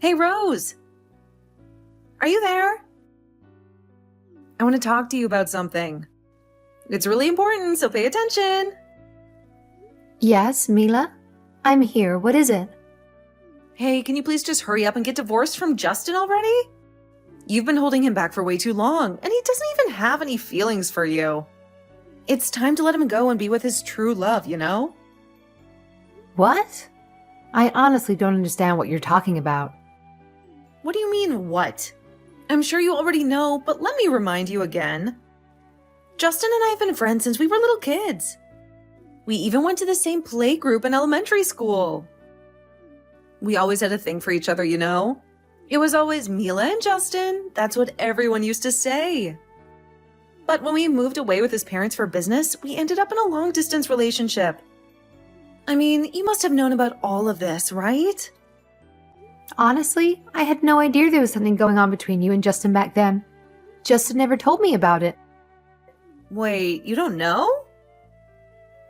Hey, Rose! Are you there? I want to talk to you about something. It's really important, so pay attention. Yes, Mila? I'm here. What is it? Hey, can you please just hurry up and get divorced from Justin already? You've been holding him back for way too long, and he doesn't even have any feelings for you. It's time to let him go and be with his true love, you know? What? I honestly don't understand what you're talking about. What do you mean, what? I'm sure you already know, but let me remind you again. Justin and I have been friends since we were little kids. We even went to the same play group in elementary school. We always had a thing for each other, you know? It was always Mila and Justin. That's what everyone used to say. But when we moved away with his parents for business, we ended up in a long-distance relationship. I mean, you must have known about all of this, right? Honestly, I had no idea there was something going on between you and Justin back then. Justin never told me about it. Wait, you don't know?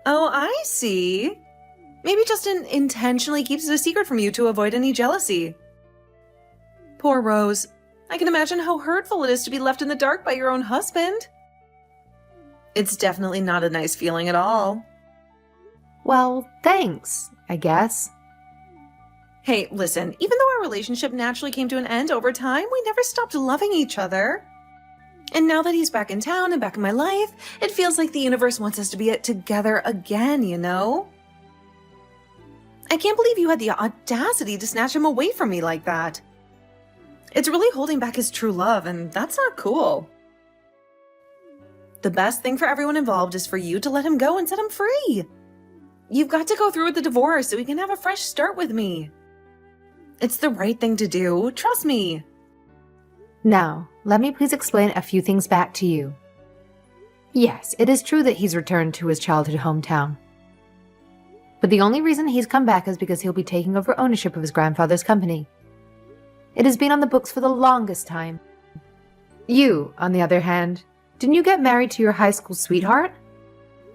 Oh, I see. Maybe Justin intentionally keeps it a secret from you to avoid any jealousy. Poor Rose. I can imagine how hurtful it is to be left in the dark by your own husband. It's definitely not a nice feeling at all. Well, thanks, I guess. Hey, listen, even though our relationship naturally came to an end over time, we never stopped loving each other. And now that he's back in town and back in my life, it feels like the universe wants us to be together again, you know? I can't believe you had the audacity to snatch him away from me like that. It's really holding back his true love, and that's not cool. The best thing for everyone involved is for you to let him go and set him free. You've got to go through with the divorce so he can have a fresh start with me. It's the right thing to do, trust me. Now, let me please explain a few things back to you. Yes, it is true that he's returned to his childhood hometown. But the only reason he's come back is because he'll be taking over ownership of his grandfather's company. It has been on the books for the longest time. You, on the other hand, didn't you get married to your high school sweetheart?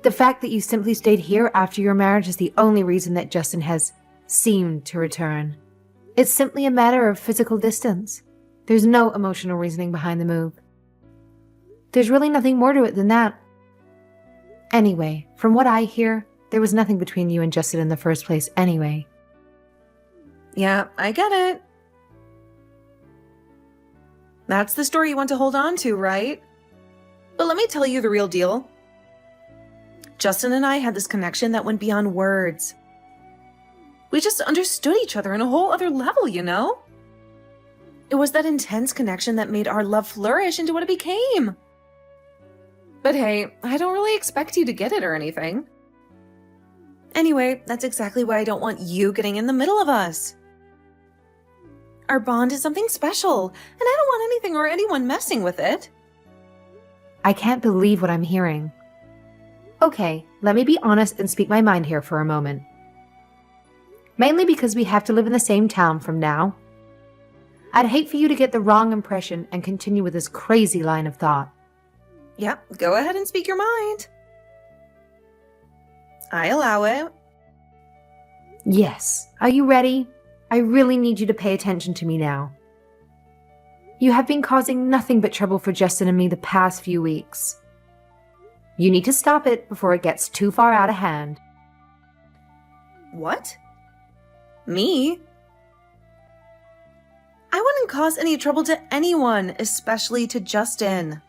The fact that you simply stayed here after your marriage is the only reason that Justin has seemed to return. It's simply a matter of physical distance. There's no emotional reasoning behind the move. There's really nothing more to it than that. Anyway, from what I hear, there was nothing between you and Justin in the first place anyway. Yeah, I get it. That's the story you want to hold on to, right? But let me tell you the real deal. Justin and I had this connection that went beyond words. We just understood each other on a whole other level, you know? It was that intense connection that made our love flourish into what it became. But hey, I don't really expect you to get it or anything. Anyway, that's exactly why I don't want you getting in the middle of us. Our bond is something special, and I don't want anything or anyone messing with it. I can't believe what I'm hearing. Okay, let me be honest and speak my mind here for a moment. Mainly because we have to live in the same town from now. I'd hate for you to get the wrong impression and continue with this crazy line of thought. Yep, go ahead and speak your mind. I allow it. Yes. Are you ready? I really need you to pay attention to me now. You have been causing nothing but trouble for Justin and me the past few weeks. You need to stop it before it gets too far out of hand. What? Me? I wouldn't cause any trouble to anyone, especially to Justin.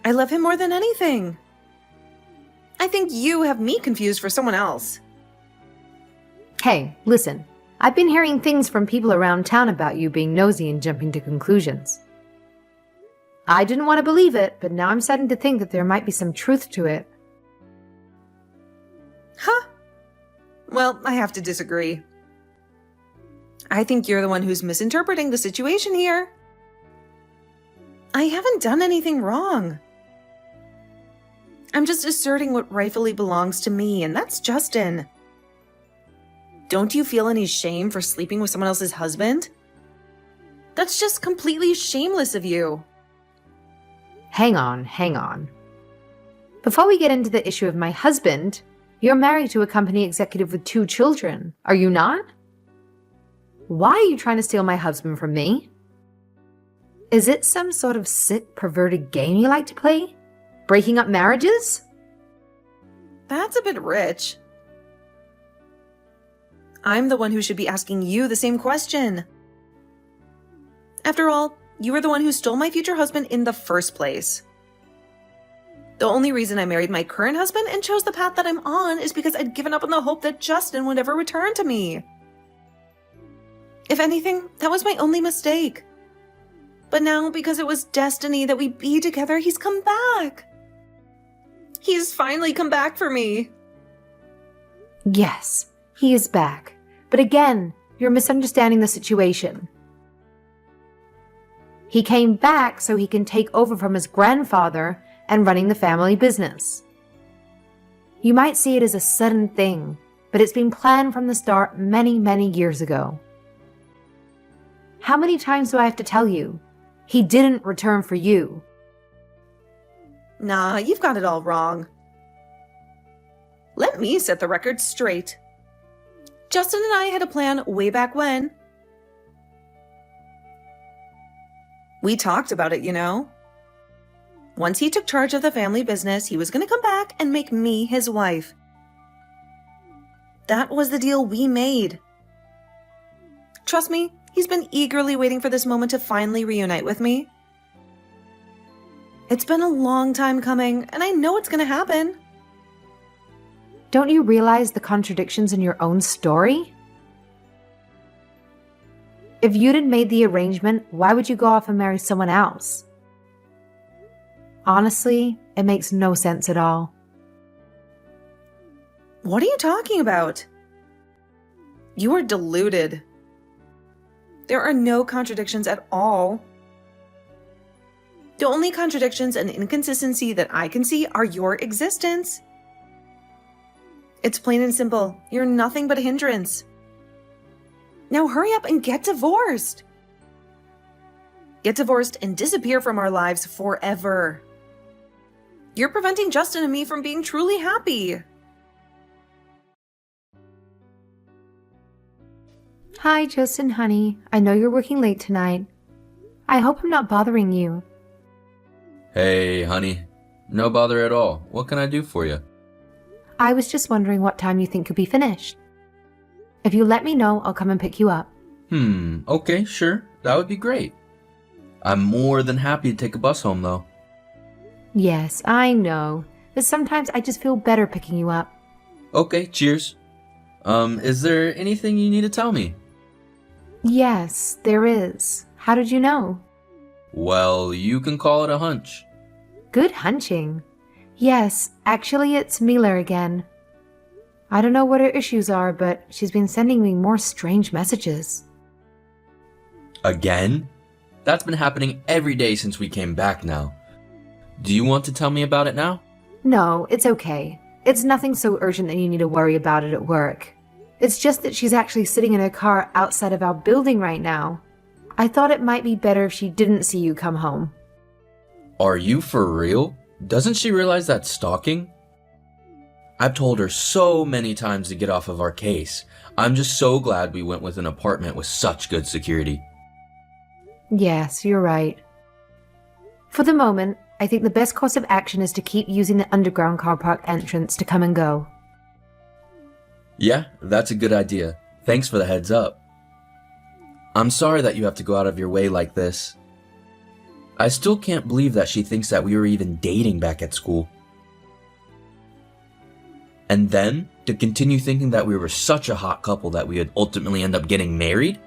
I love him more than anything. I think you have me confused for someone else. Hey, listen. I've been hearing things from people around town about you being nosy and jumping to conclusions. I didn't want to believe it, but now I'm starting to think that there might be some truth to it. Huh? Well, I have to disagree. I think you're the one who's misinterpreting the situation here. I haven't done anything wrong. I'm just asserting what rightfully belongs to me, and that's Justin. Don't you feel any shame for sleeping with someone else's husband? That's just completely shameless of you. Hang on. Before we get into the issue of my husband, you're married to a company executive with 2 children, are you not? Why are you trying to steal my husband from me? Is it some sort of sick, perverted game you like to play? Breaking up marriages? That's a bit rich. I'm the one who should be asking you the same question. After all, you were the one who stole my future husband in the first place. The only reason I married my current husband and chose the path that I'm on is because I'd given up on the hope that Justin would ever return to me. If anything, that was my only mistake. But now, because it was destiny that we be together, he's come back. He's finally come back for me. Yes, he is back. But again, you're misunderstanding the situation. He came back so he can take over from his grandfather and running the family business. You might see it as a sudden thing, but it's been planned from the start many, many years ago. How many times do I have to tell you? He didn't return for you. Nah, you've got it all wrong. Let me set the record straight. Justin and I had a plan way back when. We talked about it, you know. Once he took charge of the family business, he was going to come back and make me his wife. That was the deal we made. Trust me, he's been eagerly waiting for this moment to finally reunite with me. It's been a long time coming, and I know it's going to happen. Don't you realize the contradictions in your own story? If you'd had made the arrangement, why would you go off and marry someone else? Honestly, it makes no sense at all. What are you talking about? You are deluded. There are no contradictions at all. The only contradictions and inconsistency that I can see are your existence. It's plain and simple. You're nothing but a hindrance. Now hurry up and get divorced. Get divorced and disappear from our lives forever. You're preventing Justin and me from being truly happy. Hi, Justin, honey. I know you're working late tonight. I hope I'm not bothering you. Hey, honey. No bother at all. What can I do for you? I was just wondering what time you think you'll be finished. If you let me know, I'll come and pick you up. Okay, sure. That would be great. I'm more than happy to take a bus home, though. Yes, I know. But sometimes I just feel better picking you up. Okay, cheers. Is there anything you need to tell me? Yes, there is. How did you know? Well, you can call it a hunch. Good hunching. Yes, actually it's Mila again. I don't know what her issues are, but she's been sending me more strange messages. Again? That's been happening every day since we came back now. Do you want to tell me about it now? No, it's okay. It's nothing so urgent that you need to worry about it at work. It's just that she's actually sitting in her car outside of our building right now. I thought it might be better if she didn't see you come home. Are you for real? Doesn't she realize that's stalking? I've told her so many times to get off of our case. I'm just so glad we went with an apartment with such good security. Yes, you're right. For the moment, I think the best course of action is to keep using the underground car park entrance to come and go. Yeah, that's a good idea. Thanks for the heads up. I'm sorry that you have to go out of your way like this. I still can't believe that she thinks that we were even dating back at school. And then, to continue thinking that we were such a hot couple that we would ultimately end up getting married?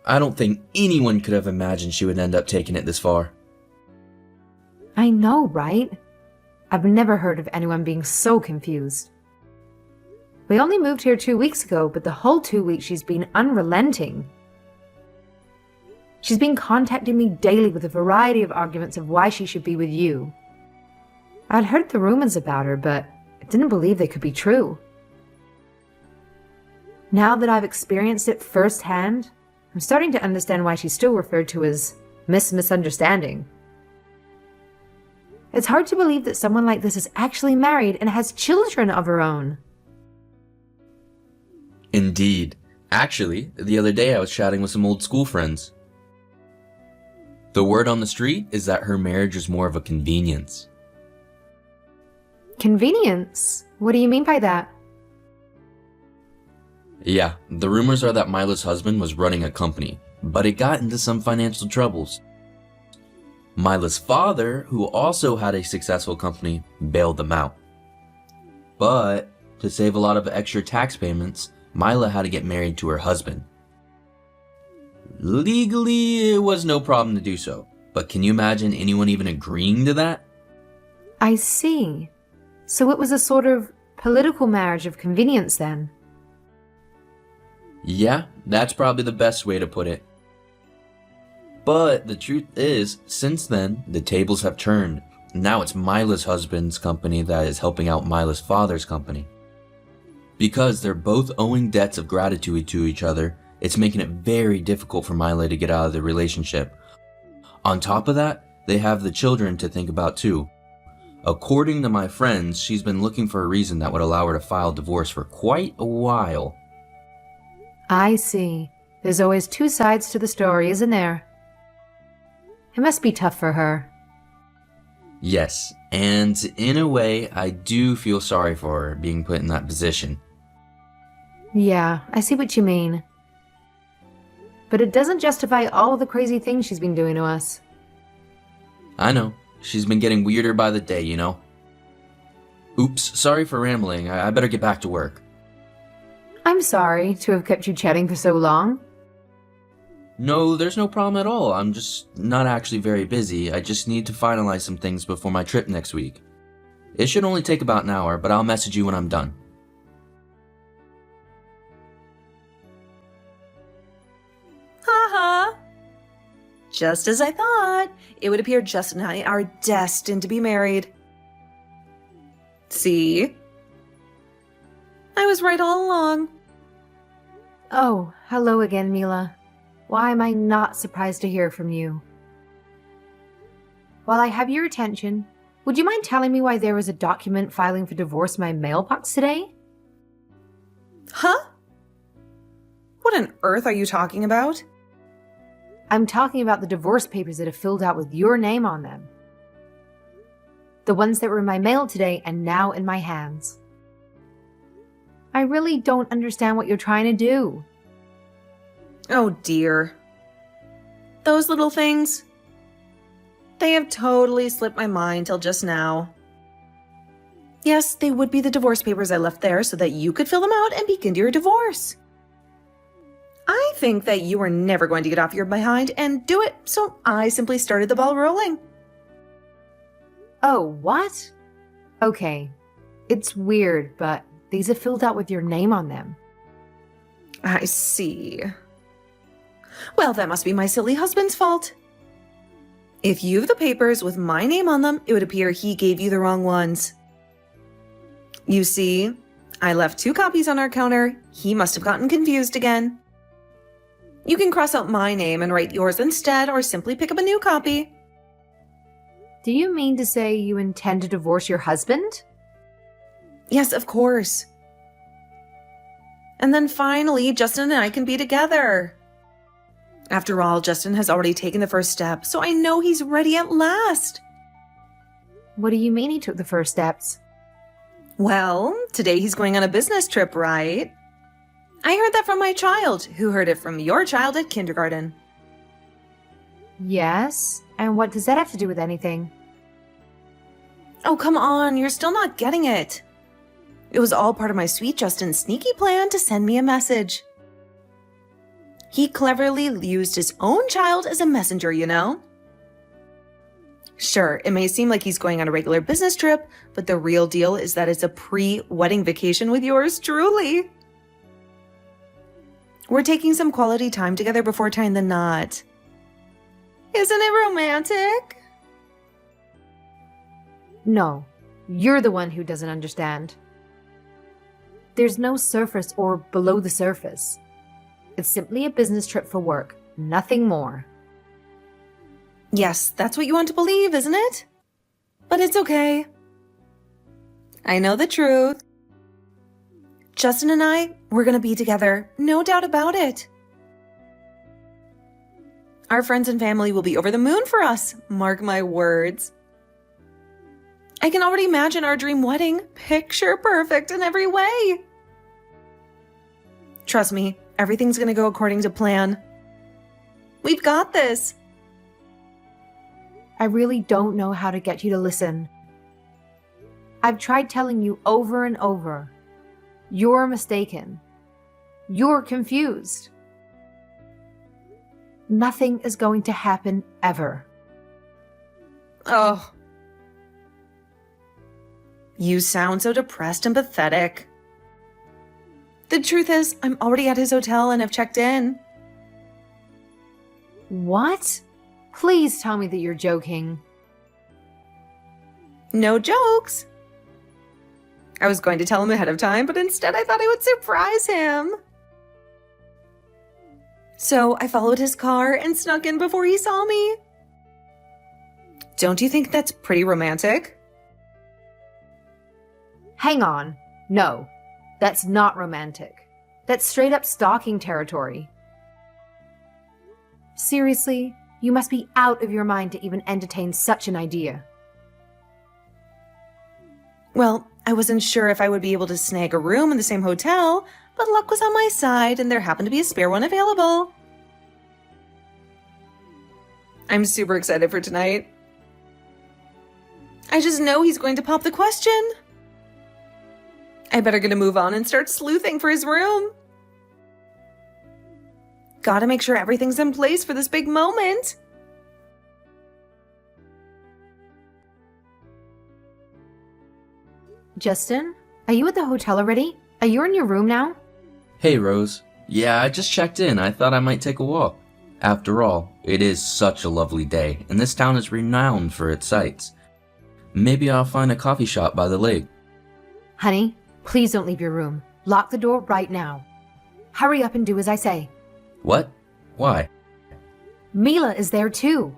I don't think anyone could have imagined she would end up taking it this far. I know, right? I've never heard of anyone being so confused. We only moved here 2 weeks ago, but the whole 2 weeks she's been unrelenting. She's been contacting me daily with a variety of arguments of why she should be with you. I'd heard the rumors about her, but I didn't believe they could be true. Now that I've experienced it firsthand, I'm starting to understand why she's still referred to as Misunderstanding. It's hard to believe that someone like this is actually married and has children of her own. Indeed. Actually, the other day I was chatting with some old school friends. The word on the street is that her marriage is more of a convenience. Convenience? What do you mean by that? Yeah, the rumors are that Mila's husband was running a company, but it got into some financial troubles. Mila's father, who also had a successful company, bailed them out. But to save a lot of extra tax payments, Mila had to get married to her husband. Legally, it was no problem to do so, but can you imagine anyone even agreeing to that? I see. So it was a sort of political marriage of convenience then. Yeah, that's probably the best way to put it. But the truth is, since then, the tables have turned. Now it's Mila's husband's company that is helping out Mila's father's company. Because they're both owing debts of gratitude to each other, it's making it very difficult for Mila to get out of the relationship. On top of that, they have the children to think about too. According to my friends, she's been looking for a reason that would allow her to file divorce for quite a while. I see. There's always two sides to the story, isn't there? It must be tough for her. Yes, and in a way, I do feel sorry for her being put in that position. Yeah, I see what you mean. But it doesn't justify all the crazy things she's been doing to us. I know, she's been getting weirder by the day, you know? Oops, sorry for rambling, I better get back to work. I'm sorry to have kept you chatting for so long. No, there's no problem at all. I'm just not actually very busy. I just need to finalize some things before my trip next week. It should only take about an hour, but I'll message you when I'm done. Haha. Just as I thought. It would appear Justin and I are destined to be married. See? I was right all along. Oh, hello again, Mila. Why am I not surprised to hear from you? While I have your attention, would you mind telling me why there was a document filing for divorce in my mailbox today? Huh? What on earth are you talking about? I'm talking about the divorce papers that are filled out with your name on them. The ones that were in my mail today and now in my hands. I really don't understand what you're trying to do. Oh dear. Those little things. They have totally slipped my mind till just now. Yes, they would be the divorce papers I left there so that you could fill them out and begin your divorce. I think that you were never going to get off your behind and do it, so I simply started the ball rolling. Oh, what? Okay. It's weird, but these are filled out with your name on them. I see. Well, that must be my silly husband's fault. If you have the papers with my name on them, it would appear he gave you the wrong ones. You see, I left 2 copies on our counter. He must have gotten confused again. You can cross out my name and write yours instead, or simply pick up a new copy. Do you mean to say you intend to divorce your husband? Yes, of course. And then finally, Justin and I can be together. After all, Justin has already taken the first step, so I know he's ready at last. What do you mean he took the first steps? Well, today he's going on a business trip, right? I heard that from my child, who heard it from your child at kindergarten. Yes? And what does that have to do with anything? Oh, come on, you're still not getting it. It was all part of my sweet Justin's sneaky plan to send me a message. He cleverly used his own child as a messenger, you know? Sure, it may seem like he's going on a regular business trip, but the real deal is that it's a pre-wedding vacation with yours truly. We're taking some quality time together before tying the knot. Isn't it romantic? No, you're the one who doesn't understand. There's no surface or below the surface. It's simply a business trip for work, nothing more. Yes, that's what you want to believe, isn't it? But it's okay. I know the truth. Justin and I, we're gonna be together, no doubt about it. Our friends and family will be over the moon for us, mark my words. I can already imagine our dream wedding, picture perfect in every way. Trust me, everything's gonna go according to plan. We've got this. I really don't know how to get you to listen. I've tried telling you over and over. You're mistaken. You're confused. Nothing is going to happen ever. Oh. You sound so depressed and pathetic. The truth is, I'm already at his hotel and have checked in. What? Please tell me that you're joking. No jokes. I was going to tell him ahead of time, but instead I thought I would surprise him. So I followed his car and snuck in before he saw me. Don't you think that's pretty romantic? Hang on. No, that's not romantic. That's straight up stalking territory. Seriously, you must be out of your mind to even entertain such an idea. Well, I wasn't sure if I would be able to snag a room in the same hotel, but luck was on my side and there happened to be a spare one available. I'm super excited for tonight. I just know he's going to pop the question. I better get a move on and start sleuthing for his room. Gotta make sure everything's in place for this big moment. Justin, are you at the hotel already? Are you in your room now? Hey, Rose. Yeah, I just checked in. I thought I might take a walk. After all, it is such a lovely day, and this town is renowned for its sights. Maybe I'll find a coffee shop by the lake. Honey, please don't leave your room. Lock the door right now. Hurry up and do as I say. What? Why? Mila is there too.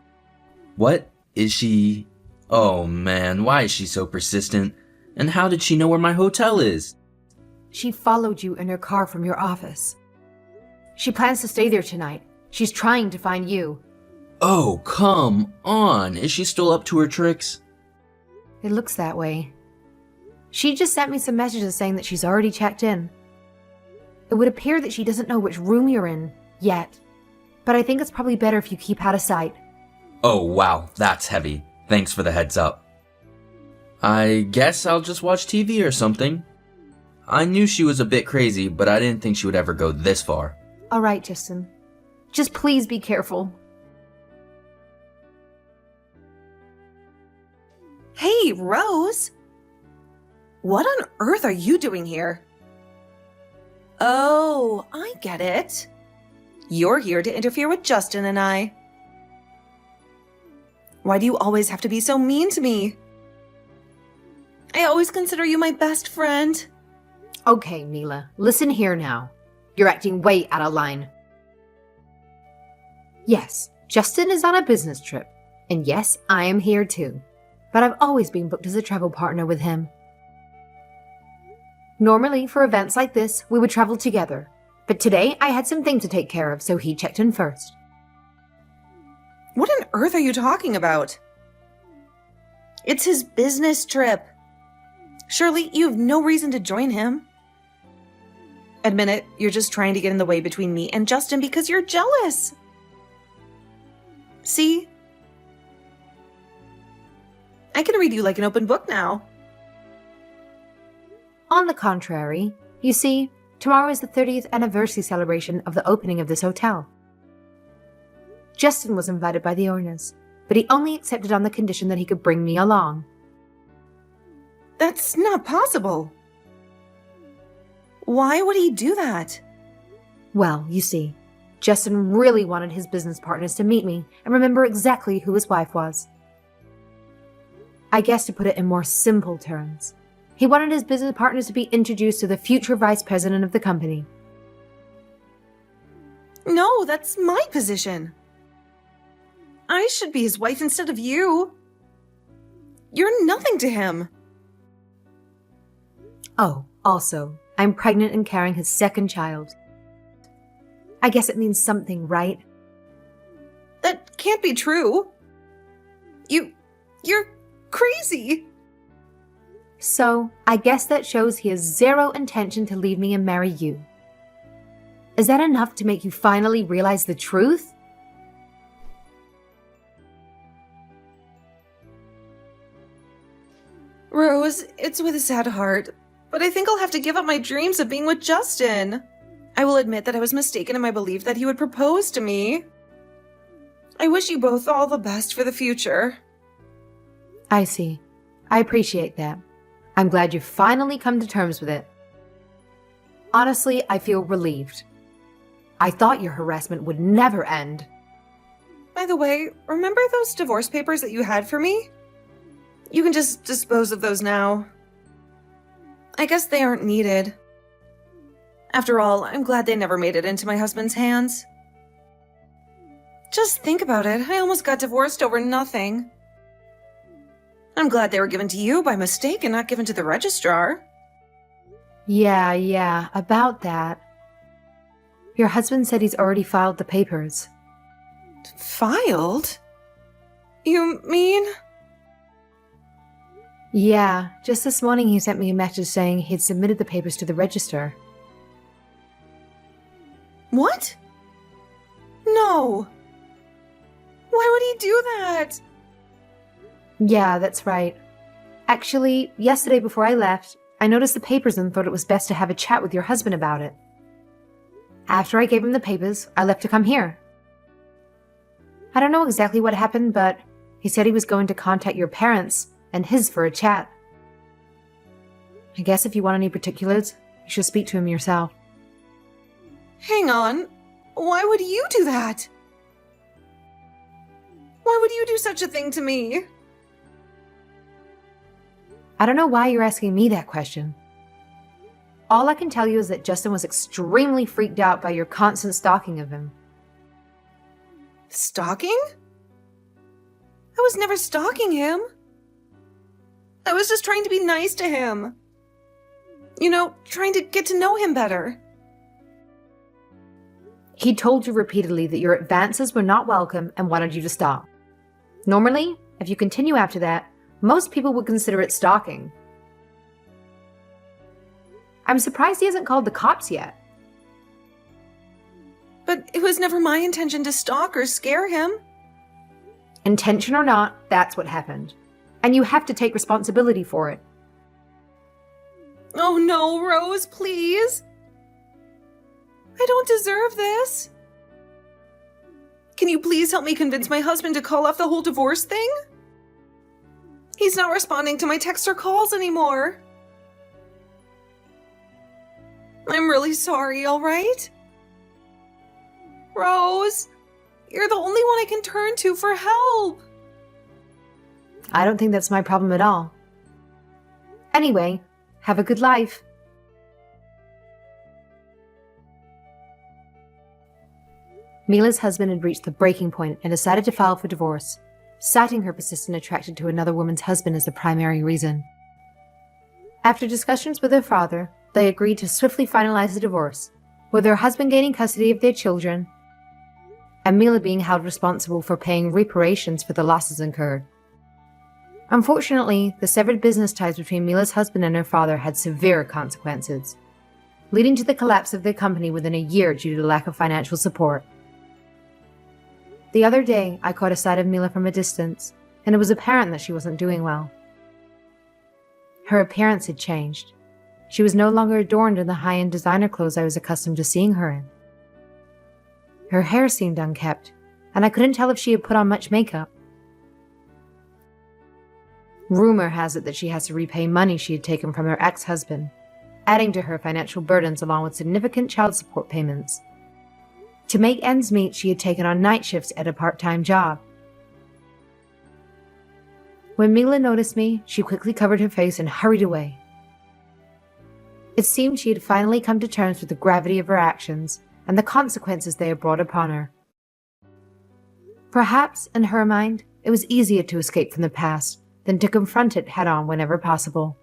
What? Is she... Oh man, why is she so persistent? And how did she know where my hotel is? She followed you in her car from your office. She plans to stay there tonight. She's trying to find you. Oh, come on. Is she still up to her tricks? It looks that way. She just sent me some messages saying that she's already checked in. It would appear that she doesn't know which room you're in yet, but I think it's probably better if you keep out of sight. Oh wow, that's heavy. Thanks for the heads up. I guess I'll just watch TV or something. I knew she was a bit crazy, but I didn't think she would ever go this far. All right, Justin. Just please be careful. Hey, Rose! What on earth are you doing here? Oh, I get it. You're here to interfere with Justin and I. Why do you always have to be so mean to me? I always consider you my best friend. Okay, Mila, listen here now. You're acting way out of line. Yes, Justin is on a business trip. And yes, I am here too. But I've always been booked as a travel partner with him. Normally, for events like this, we would travel together. But today, I had some things to take care of, so he checked in first. What on earth are you talking about? It's his business trip. Surely you have no reason to join him. Admit it, you're just trying to get in the way between me and Justin because you're jealous. See? I can read you like an open book now. On the contrary, you see, tomorrow is the 30th anniversary celebration of the opening of this hotel. Justin was invited by the owners, but he only accepted on the condition that he could bring me along. That's not possible. Why would he do that? Well, you see, Justin really wanted his business partners to meet me and remember exactly who his wife was. I guess to put it in more simple terms, he wanted his business partners to be introduced to the future vice president of the company. No, that's my position. I should be his wife instead of you. You're nothing to him. Oh, also, I'm pregnant and carrying his second child. I guess it means something, right? That can't be true. You're crazy. So, I guess that shows he has zero intention to leave me and marry you. Is that enough to make you finally realize the truth? Rose, it's with a sad heart, but I think I'll have to give up my dreams of being with Justin. I will admit that I was mistaken in my belief that he would propose to me. I wish you both all the best for the future. I see. I appreciate that. I'm glad you've finally come to terms with it. Honestly, I feel relieved. I thought your harassment would never end. By the way, remember those divorce papers that you had for me? You can just dispose of those now. I guess they aren't needed. After all, I'm glad they never made it into my husband's hands. Just think about it, I almost got divorced over nothing. I'm glad they were given to you by mistake and not given to the registrar. Yeah, about that. Your husband said he's already filed the papers. Filed? You mean? Yeah, just this morning he sent me a message saying he'd submitted the papers to the register. What? No. Why would he do that? Yeah, that's right. Actually, yesterday before I left, I noticed the papers and thought it was best to have a chat with your husband about it. After I gave him the papers, I left to come here. I don't know exactly what happened, but he said he was going to contact your parents and his for a chat. I guess if you want any particulars, you should speak to him yourself. Hang on. Why would you do that? Why would you do such a thing to me? I don't know why you're asking me that question. All I can tell you is that Justin was extremely freaked out by your constant stalking of him. Stalking? I was never stalking him. I was just trying to be nice to him. You know, trying to get to know him better. He told you repeatedly that your advances were not welcome and wanted you to stop. Normally, if you continue after that, most people would consider it stalking. I'm surprised he hasn't called the cops yet. But it was never my intention to stalk or scare him. Intention or not, that's what happened. And you have to take responsibility for it. Oh no, Rose, please. I don't deserve this. Can you please help me convince my husband to call off the whole divorce thing? He's not responding to my texts or calls anymore. I'm really sorry, all right? Rose, you're the only one I can turn to for help. I don't think that's my problem at all. Anyway, have a good life. Mila's husband had reached the breaking point and decided to file for divorce, citing her persistent attraction to another woman's husband as the primary reason. After discussions with her father, they agreed to swiftly finalize the divorce, with her husband gaining custody of their children and Mila being held responsible for paying reparations for the losses incurred. Unfortunately, the severed business ties between Mila's husband and her father had severe consequences, leading to the collapse of their company within a year due to the lack of financial support. The other day, I caught a sight of Mila from a distance, and it was apparent that she wasn't doing well. Her appearance had changed. She was no longer adorned in the high-end designer clothes I was accustomed to seeing her in. Her hair seemed unkempt, and I couldn't tell if she had put on much makeup. Rumor has it that she has to repay money she had taken from her ex-husband, adding to her financial burdens along with significant child support payments. To make ends meet, she had taken on night shifts at a part-time job. When Mila noticed me, she quickly covered her face and hurried away. It seemed she had finally come to terms with the gravity of her actions and the consequences they had brought upon her. Perhaps, in her mind, it was easier to escape from the past than to confront it head-on whenever possible.